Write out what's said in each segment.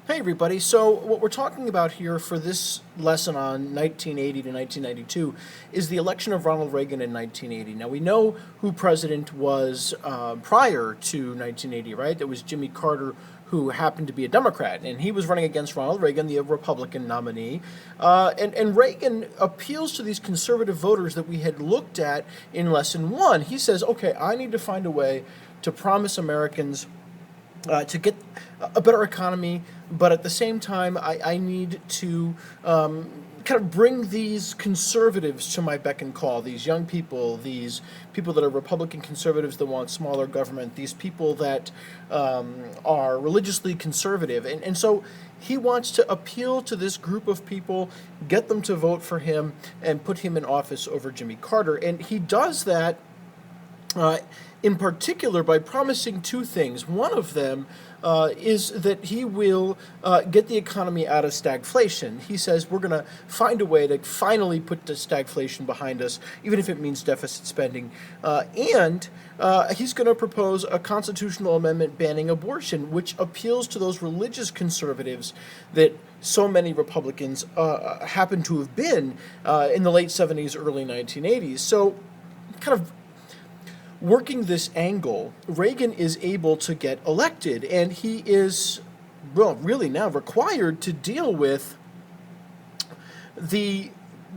Hey everybody, so what we're talking about here for this lesson on 1980 to 1992 is the election of Ronald Reagan in 1980. Now we know who president was prior to 1980, right? That was Jimmy Carter, who happened to be a Democrat, and he was running against Ronald Reagan, the Republican nominee. And Reagan appeals to these conservative voters that we had looked at in lesson one. He says, okay, I need to find a way to promise Americans to get a better economy, but at the same time, I need to kind of bring these conservatives to my beck and call, these young people, these people that are Republican conservatives that want smaller government, these people that are religiously conservative. And so he wants to appeal to this group of people, get them to vote for him, and put him in office over Jimmy Carter. And he does that in particular by promising two things. One of them is that he will get the economy out of stagflation. He says we're going to find a way to finally put the stagflation behind us, even if it means deficit spending. And he's going to propose a constitutional amendment banning abortion, which appeals to those religious conservatives that so many Republicans happen to have been in the late 70s, early 1980s. So kind of working this angle, Reagan is able to get elected, and he is, well, really now required to deal with the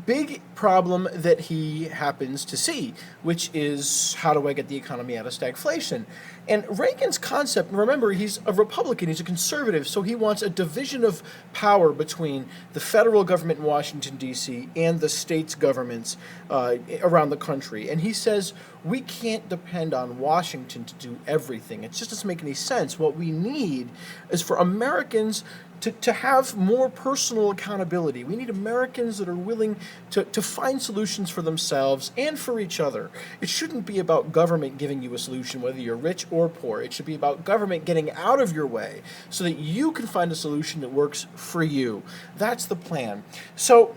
big problem that he happens to see, which is how do I get the economy out of stagflation? And Reagan's concept, remember, he's a Republican, he's a conservative, so he wants a division of power between the federal government in Washington, D.C., and the states' governments around the country. And he says, we can't depend on Washington to do everything. It just doesn't make any sense. What we need is for Americans to have more personal accountability. We need Americans that are willing to find solutions for themselves and for each other. It shouldn't be about government giving you a solution, whether you're rich or poor. It should be about government getting out of your way so that you can find a solution that works for you. That's the plan. So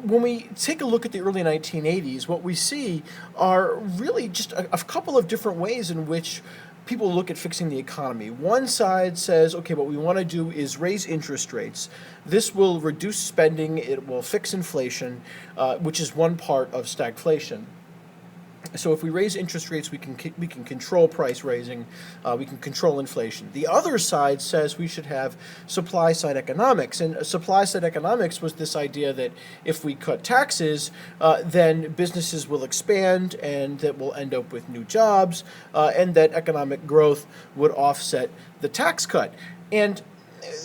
when we take a look at the early 1980s, what we see are really just a couple of different ways in which people look at fixing the economy. One side says, okay, what we want to do is raise interest rates. This will reduce spending, it will fix inflation, which is one part of stagflation. So if we raise interest rates, we can control price raising, we can control inflation. The other side says we should have supply-side economics, and supply-side economics was this idea that if we cut taxes, then businesses will expand, and that we'll end up with new jobs, and that economic growth would offset the tax cut. And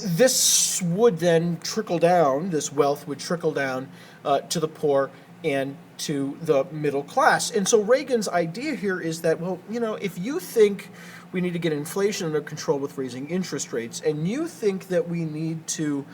this would then trickle down, this wealth would trickle down to the poor and to the middle class. And so Reagan's idea here is that, well, you know, if you think we need to get inflation under control with raising interest rates, and you think that we need to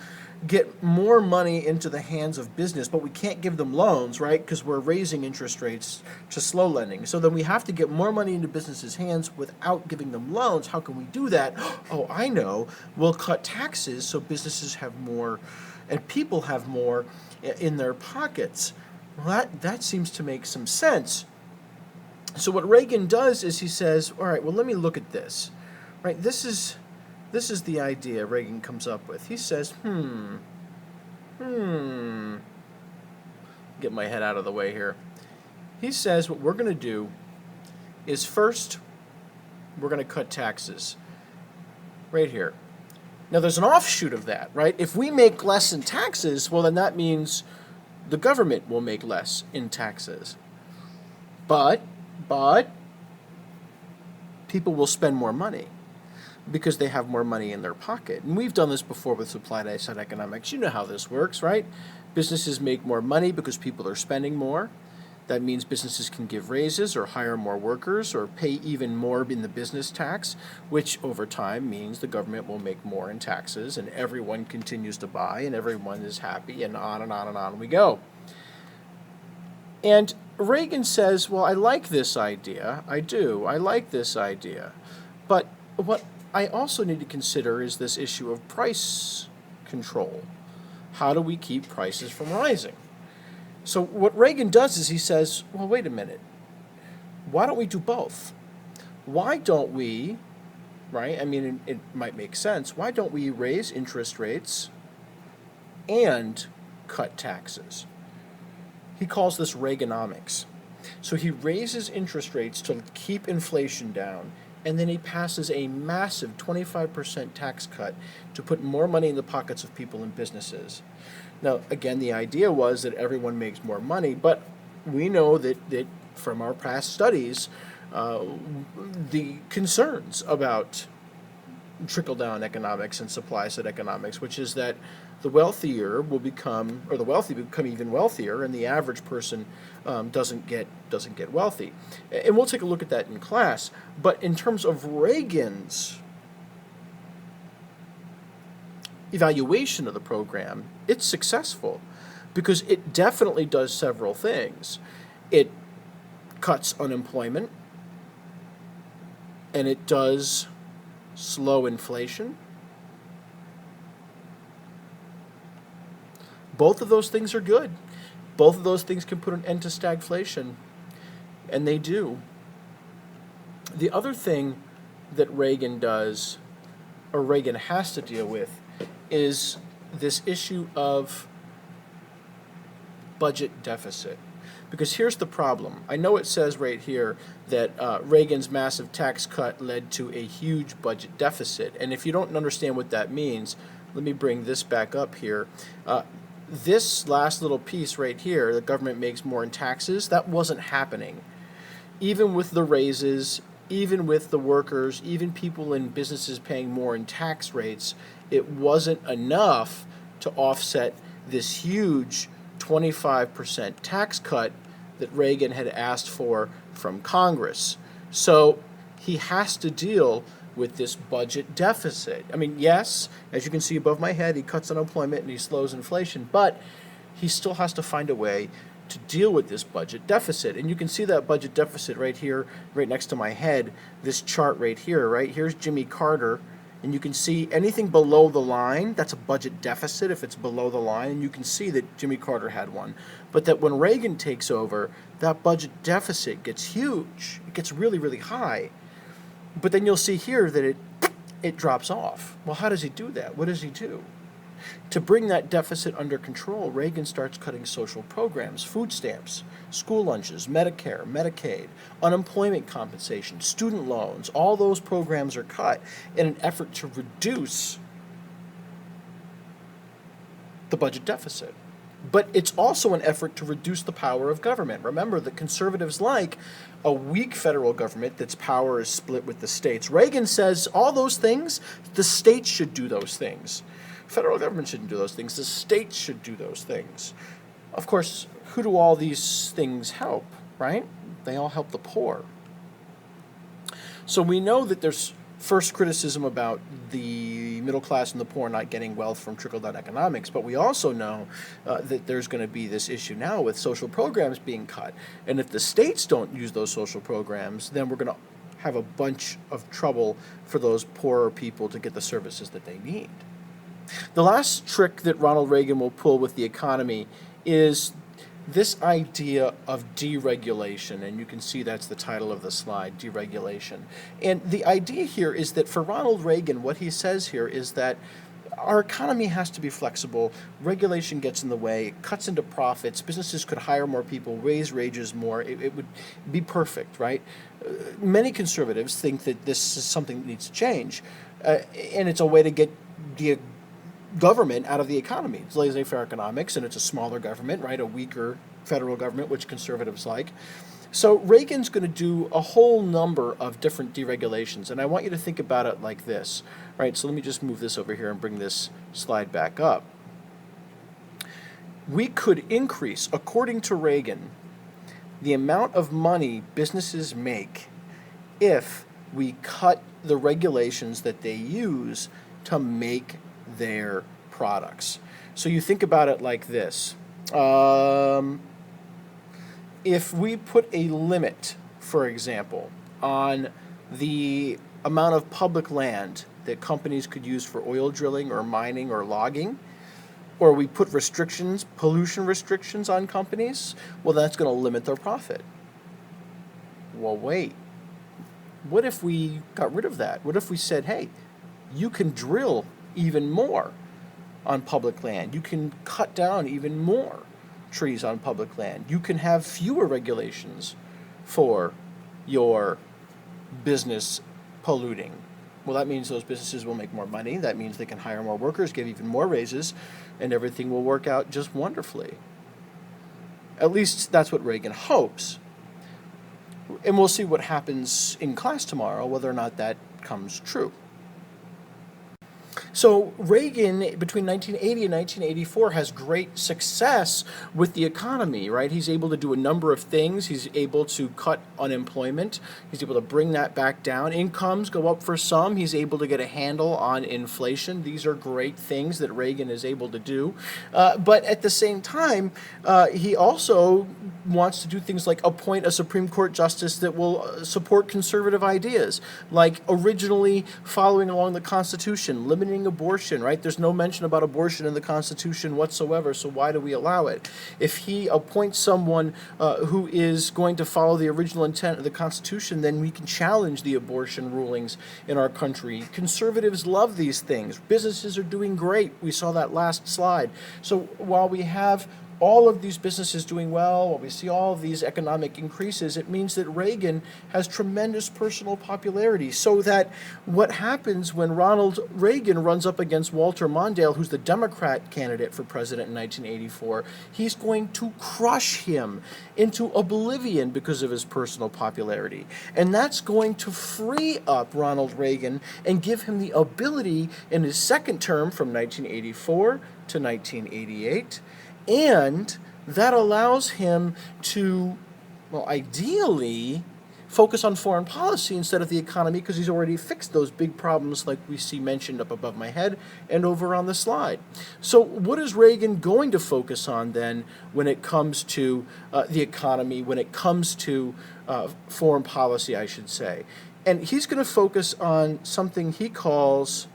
get more money into the hands of business, but we can't give them loans, right, because we're raising interest rates to slow lending. So then we have to get more money into businesses' hands without giving them loans. How can we do that? Oh, I know. We'll cut taxes so businesses have more and people have more in their pockets. Well, that seems to make some sense. So what Reagan does is he says, all right, well, let me look at this. Right? This is the idea Reagan comes up with. He says, get my head out of the way here. He says what we're going to do is first, we're going to cut taxes. Right here. Now, there's an offshoot of that, right? If we make less in taxes, well, then that means the government will make less in taxes. But people will spend more money because they have more money in their pocket. And we've done this before with supply-side economics. You know how this works, right? Businesses make more money because people are spending more. That means businesses can give raises or hire more workers or pay even more in the business tax, which over time means the government will make more in taxes, and everyone continues to buy and everyone is happy, and on and on and on we go. And Reagan says, well, I like this idea. I do. I like this idea. But what I also need to consider is this issue of price control. How do we keep prices from rising? So what Reagan does is he says, well, wait a minute. Why don't we do both? Why don't we right? I mean, it might make sense. Why don't we raise interest rates and cut taxes? He calls this Reaganomics. So he raises interest rates to keep inflation down, and then he passes a massive 25% tax cut to put more money in the pockets of people and businesses. Now, again, the idea was that everyone makes more money, but we know that from our past studies, the concerns about trickle-down economics and supply-side economics, which is that the wealthier will become, or the wealthy become even wealthier, and the average person doesn't get wealthy. And we'll take a look at that in class. But in terms of Reagan's evaluation of the program, it's successful because it definitely does several things. It cuts unemployment, and it does slow inflation. Both of those things are good. Both of those things can put an end to stagflation, and they do. The other thing that Reagan does, or Reagan has to deal with, is this issue of budget deficit. Because here's the problem. I know it says right here that Reagan's massive tax cut led to a huge budget deficit. And if you don't understand what that means, let me bring this back up here. This last little piece right here, the government makes more in taxes, that wasn't happening. Even with the raises, even with the workers, even people in businesses paying more in tax rates, it wasn't enough to offset this huge 25% tax cut that Reagan had asked for from Congress. So he has to deal with this budget deficit. I mean, yes, as you can see above my head, he cuts unemployment and he slows inflation, but he still has to find a way to deal with this budget deficit. And you can see that budget deficit right here, right next to my head, this chart right here, right? Here's Jimmy Carter. And you can see anything below the line, that's a budget deficit if it's below the line. And you can see that Jimmy Carter had one. But that when Reagan takes over, that budget deficit gets huge. It gets really, really high. But then you'll see here that it drops off. Well, how does he do that? What does he do? To bring that deficit under control, Reagan starts cutting social programs, food stamps, school lunches, Medicare, Medicaid, unemployment compensation, student loans. All those programs are cut in an effort to reduce the budget deficit. But it's also an effort to reduce the power of government. Remember, the conservatives like a weak federal government that's power is split with the states. Reagan says all those things, the states should do those things. Federal government shouldn't do those things. The states should do those things. Of course, who do all these things help, right? They all help the poor. So we know that there's first criticism about the middle class and the poor not getting wealth from trickle-down economics, but we also know that there's going to be this issue now with social programs being cut. And if the states don't use those social programs, then we're going to have a bunch of trouble for those poorer people to get the services that they need. The last trick that Ronald Reagan will pull with the economy is this idea of deregulation, and you can see that's the title of the slide, deregulation. And the idea here is that for Ronald Reagan, what he says here is that our economy has to be flexible, regulation gets in the way, it cuts into profits, businesses could hire more people, raise wages more, it would be perfect, right? Many conservatives think that this is something that needs to change, and it's a way to get the government out of the economy. It's laissez-faire economics, and it's a smaller government, right? A weaker federal government, which conservatives like. So Reagan's going to do a whole number of different deregulations, and I want you to think about it like this, right? So let me just move this over here and bring this slide back up. We could increase, according to Reagan, the amount of money businesses make if we cut the regulations that they use to make their products. So you think about it like this. If we put a limit, for example, on the amount of public land that companies could use for oil drilling or mining or logging, or we put restrictions, pollution restrictions on companies, well, that's going to limit their profit. Well, wait. What if we got rid of that? What if we said, hey, you can drill even more on public land. You can cut down even more trees on public land. You can have fewer regulations for your business polluting. Well, that means those businesses will make more money. That means they can hire more workers, give even more raises, and everything will work out just wonderfully. At least that's what Reagan hopes. And we'll see what happens in class tomorrow, whether or not that comes true. So Reagan, between 1980 and 1984, has great success with the economy, right? He's able to do a number of things. He's able to cut unemployment. He's able to bring that back down. Incomes go up for some. He's able to get a handle on inflation. These are great things that Reagan is able to do. But at the same time, he also wants to do things like appoint a Supreme Court justice that will support conservative ideas, like originally following along the Constitution, limiting abortion, right? There's no mention about abortion in the Constitution whatsoever, so why do we allow it? If he appoints someone who is going to follow the original intent of the Constitution, then we can challenge the abortion rulings in our country. Conservatives love these things. Businesses are doing great. We saw that last slide. So while we have all of these businesses doing well, while we see all of these economic increases, it means that Reagan has tremendous personal popularity. So that what happens when Ronald Reagan runs up against Walter Mondale, who's the Democrat candidate for president in 1984, he's going to crush him into oblivion because of his personal popularity. And that's going to free up Ronald Reagan and give him the ability in his second term from 1984 to 1988. And that allows him to, well, ideally focus on foreign policy instead of the economy, because he's already fixed those big problems like we see mentioned up above my head and over on the slide. So what is Reagan going to focus on then when it comes to the economy, when it comes to foreign policy, I should say? And he's going to focus on something he calls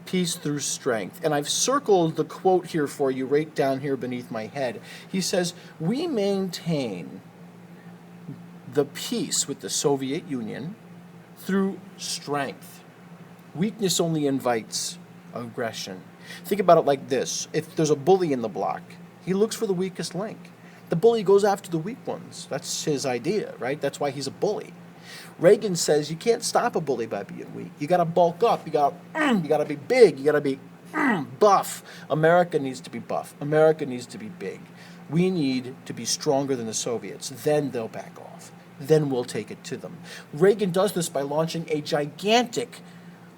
peace through strength. And I've circled the quote here for you right down here beneath my head. He says, "We maintain the peace with the Soviet Union through strength. Weakness only invites aggression." Think about it like this. If there's a bully in the block, he looks for the weakest link. The bully goes after the weak ones. That's his idea, right? That's why he's a bully. Reagan says you can't stop a bully by being weak. You got to bulk up. You got to be big. You got to be buff. America needs to be buff. America needs to be big. We need to be stronger than the Soviets. Then they'll back off. Then we'll take it to them. Reagan does this by launching a gigantic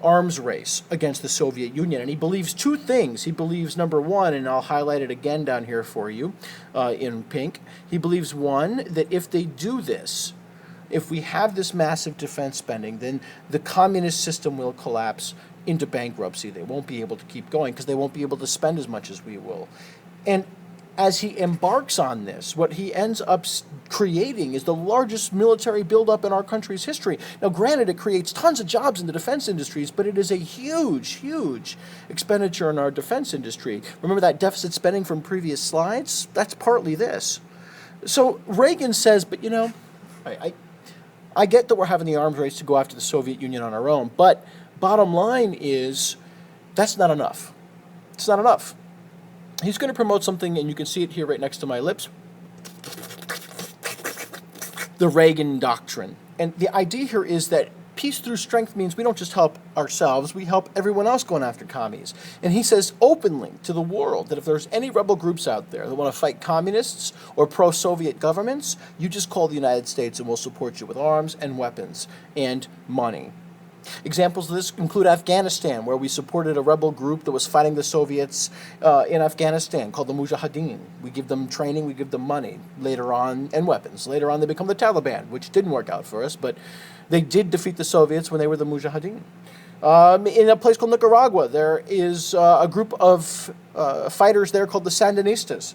arms race against the Soviet Union. And he believes two things. He believes, number one, and I'll highlight it again down here for you in pink. He believes, one, that if they do this, if we have this massive defense spending, then the communist system will collapse into bankruptcy. They won't be able to keep going because they won't be able to spend as much as we will. And as he embarks on this, what he ends up creating is the largest military buildup in our country's history. Now, granted, it creates tons of jobs in the defense industries, but it is a huge, huge expenditure in our defense industry. Remember that deficit spending from previous slides? That's partly this. So Reagan says, but you know, I get that we're having the arms race to go after the Soviet Union on our own, but bottom line is that's not enough. It's not enough. He's going to promote something, and you can see it here right next to my lips, the Reagan Doctrine. And the idea here is that peace through strength means we don't just help ourselves, we help everyone else going after commies. And he says openly to the world that if there's any rebel groups out there that want to fight communists or pro-Soviet governments, you just call the United States and we'll support you with arms and weapons and money. Examples of this include Afghanistan, where we supported a rebel group that was fighting the Soviets in Afghanistan called the Mujahideen. We give them training, we give them money later on, and weapons. Later on, they become the Taliban, which didn't work out for us, but they did defeat the Soviets when they were the Mujahideen. In a place called Nicaragua, there is a group of fighters there called the Sandinistas.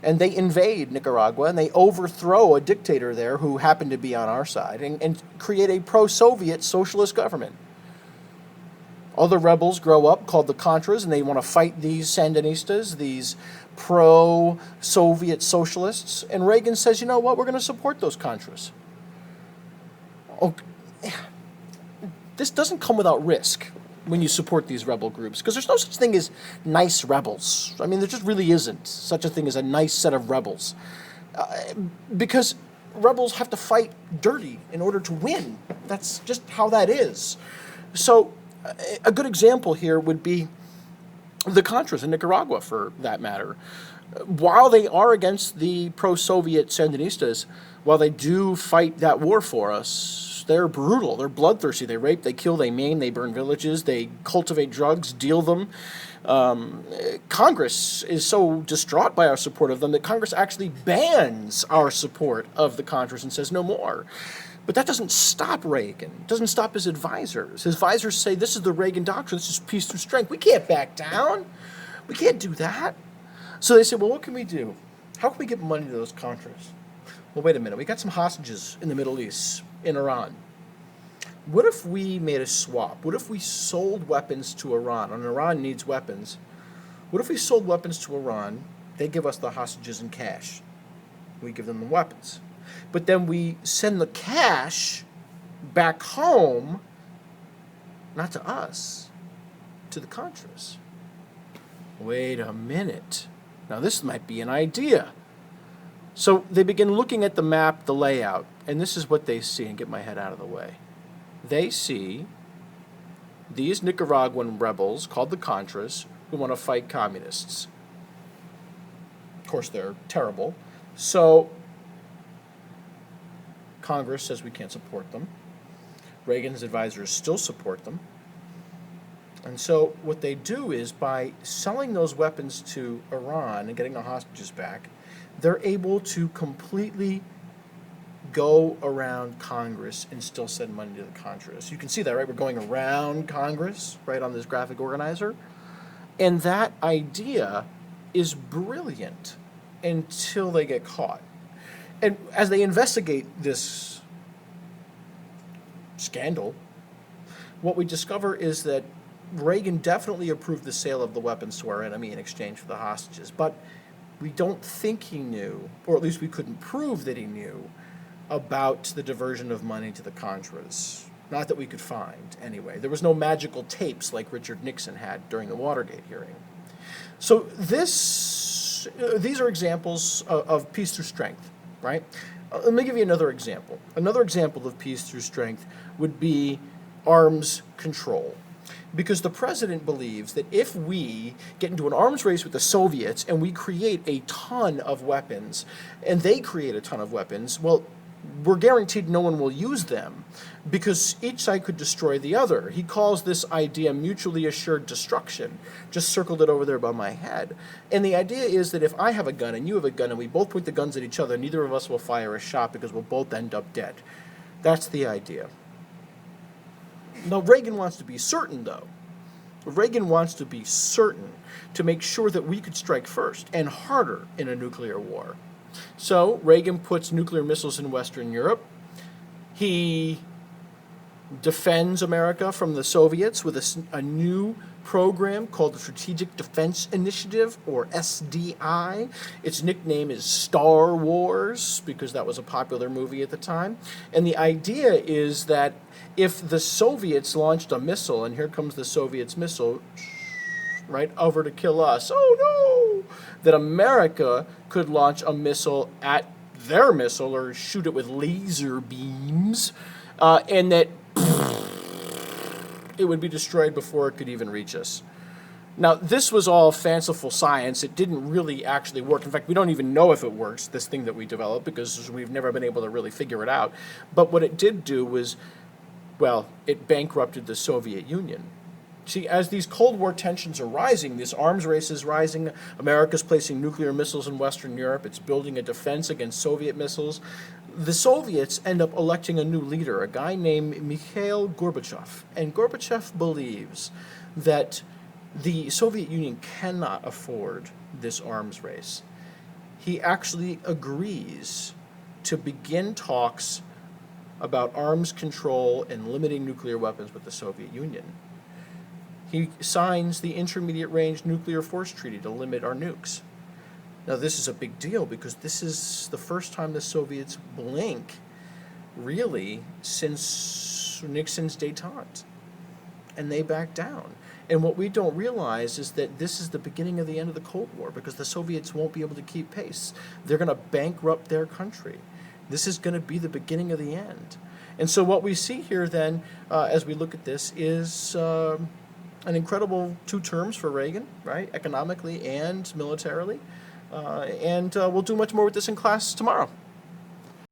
And they invade Nicaragua, and they overthrow a dictator there who happened to be on our side, and create a pro-Soviet socialist government. Other rebels grow up called the Contras, and they want to fight these Sandinistas, these pro-Soviet socialists. And Reagan says, you know what, we're going to support those Contras. Okay. this doesn't come without risk when you support these rebel groups, because there's no such thing as nice rebels. I mean, there just really isn't such a thing as a nice set of rebels. Because rebels have to fight dirty in order to win. That's just how that is. So a good example here would be the Contras in Nicaragua, for that matter. While they are against the pro-Soviet Sandinistas, while they do fight that war for us, they're brutal, they're bloodthirsty, they rape, they kill, they maim, they burn villages, they cultivate drugs, deal them. Congress is so distraught by our support of them that Congress actually bans our support of the Contras and says no more. But that doesn't stop Reagan. It doesn't stop his advisors. His advisors say, this is the Reagan doctrine, this is peace through strength. We can't back down. We can't do that. So they say, well, what can we do? How can we get money to those Contras? Well, wait a minute. We got some hostages in the Middle East, in Iran. What if we made a swap? What if we sold weapons to Iran? And Iran needs weapons. What if we sold weapons to Iran? They give us the hostages in cash. We give them the weapons. But then we send the cash back home, not to us, to the Contras. Wait a minute. Now this might be an idea. So they begin looking at the map, the layout, and this is what they see, and get my head out of the way. They see these Nicaraguan rebels called the Contras who want to fight communists. Of course, they're terrible. So Congress says we can't support them. Reagan's advisors still support them. And so what they do is, by selling those weapons to Iran and getting the hostages back, they're able to completely go around Congress and still send money to the Contras. You can see that, right? We're going around Congress, right, on this graphic organizer. And that idea is brilliant until they get caught. And as they investigate this scandal, what we discover is that Reagan definitely approved the sale of the weapons to our enemy in exchange for the hostages. But we don't think he knew, or at least we couldn't prove that he knew, about the diversion of money to the Contras. Not that we could find, anyway. There was no magical tapes like Richard Nixon had during the Watergate hearing. So these are examples of peace through strength, right? Let me give you another example. Another example of peace through strength would be arms control. Because the president believes that if we get into an arms race with the Soviets and we create a ton of weapons, and they create a ton of weapons, well, we're guaranteed no one will use them because each side could destroy the other. He calls this idea mutually assured destruction. Just circled it over there above my head. And the idea is that if I have a gun and you have a gun and we both point the guns at each other, neither of us will fire a shot because we'll both end up dead. That's the idea. Now, Reagan wants to be certain, though. Reagan wants to be certain to make sure that we could strike first and harder in a nuclear war. So Reagan puts nuclear missiles in Western Europe. He defends America from the Soviets with a new program called the Strategic Defense Initiative, or SDI. Its nickname is Star Wars because that was a popular movie at the time. And the idea is that if the Soviets launched a missile, and here comes the Soviets' missile, right over to kill us, oh no, that America could launch a missile at their missile or shoot it with laser beams, and that it would be destroyed before it could even reach us. Now, this was all fanciful science. It didn't really actually work. In fact, we don't even know if it works, this thing that we developed, because we've never been able to really figure it out. But what it did do was, well, it bankrupted the Soviet Union. See, as these Cold War tensions are rising, this arms race is rising, America's placing nuclear missiles in Western Europe, it's building a defense against Soviet missiles. The Soviets end up electing a new leader, a guy named Mikhail Gorbachev. And Gorbachev believes that the Soviet Union cannot afford this arms race. He actually agrees to begin talks about arms control and limiting nuclear weapons with the Soviet Union. He signs the Intermediate Range Nuclear Force Treaty to limit our nukes. Now, this is a big deal because this is the first time the Soviets blink, really, since Nixon's détente, and they backed down. And what we don't realize is that this is the beginning of the end of the Cold War, because the Soviets won't be able to keep pace. They're going to bankrupt their country. This is going to be the beginning of the end. And so what we see here then, as we look at this, is an incredible 2 terms for Reagan, right, economically and militarily. And we'll do much more with this in class tomorrow.